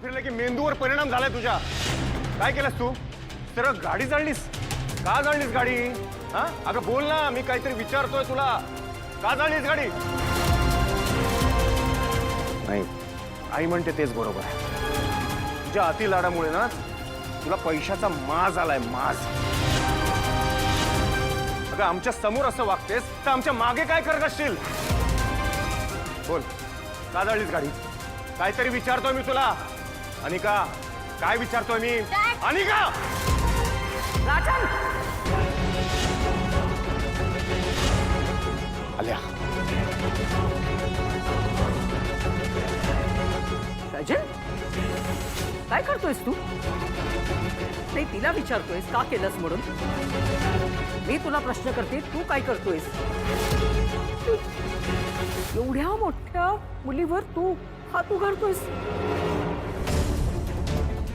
फिरलं की मेंदूवर परिणाम झालाय तुझ्या. काय केलंस तू? सरळ गाडी जाळलीस. का जाळलीस गाडी? हा अगं बोल ना, मी काहीतरी विचारतोय तुला. का जाळलीस गाडी? नाही, आई म्हणते तेच बरोबर आहे. तुझ्या अति लाडामुळे ना तुला पैशाचा माज आलाय, माज. अगं आमच्या समोर असं वागतेस तर आमच्या मागे काय करत असशील? बोल, का जाळलीस गाडी? काहीतरी विचारतोय मी तुला. अनिका, काय विचारतोय मी? अनिका! राजन! आल्या. राजन, काय करतोयस तू? नाही, तिला विचारतोयस का केलंस म्हणून. मी तुला प्रश्न करते, तू काय करतोयस? एवढ्या मोठ्या मुलीवर तू हात उघडतोयस.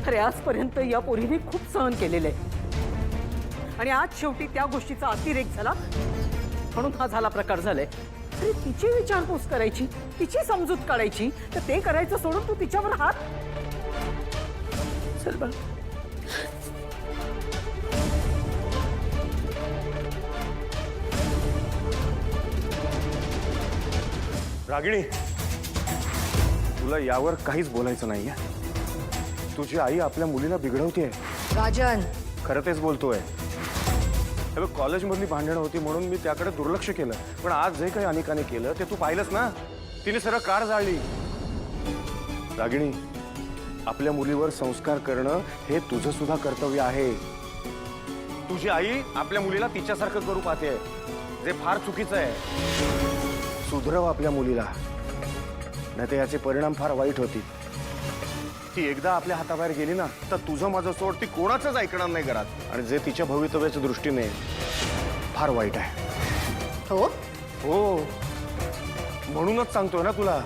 अरे आजपर्यंत या पोरीने खूप सहन केलेलं आहे आणि आज शेवटी त्या गोष्टीचा अतिरेक झाला म्हणून हा झाला प्रकार झालाय. अरे तिची विचारपूस करायची, तिची समजूत काढायची, तर ते करायचं सोडून तू तिच्यावर हात. चल बघ. रागिणी, तुला यावर काहीच बोलायचं नाहीये. तुझी आई आपल्या मुलीला बिघडवतेय. राजन, खरं तेच बोलतोय. कॉलेजमधली भांडणं होती म्हणून मी त्याकडे दुर्लक्ष केलं, पण आज जे काही अनिकाने केलं ते तू पाहिलंस ना. तिने सरळ कार जाळली. रागिणी, आपल्या मुलीवर संस्कार करणं हे तुझं सुद्धा कर्तव्य आहे. तुझी आई आपल्या मुलीला तिच्यासारखं करू पाहते, जे फार चुकीचं आहे. सुधरव आपल्या मुलीला, नाही तर याचे परिणाम फार वाईट होतील. ती एकदा आपल्या हाताबाहेर गेली ना तर तुझं माझं सोड ती कोणाचंच ऐकणार नाही घरात, आणि जे तिच्या भवितव्याच्या दृष्टीने फार वाईट आहे. हो हो, म्हणूनच सांगतोय ना तुला.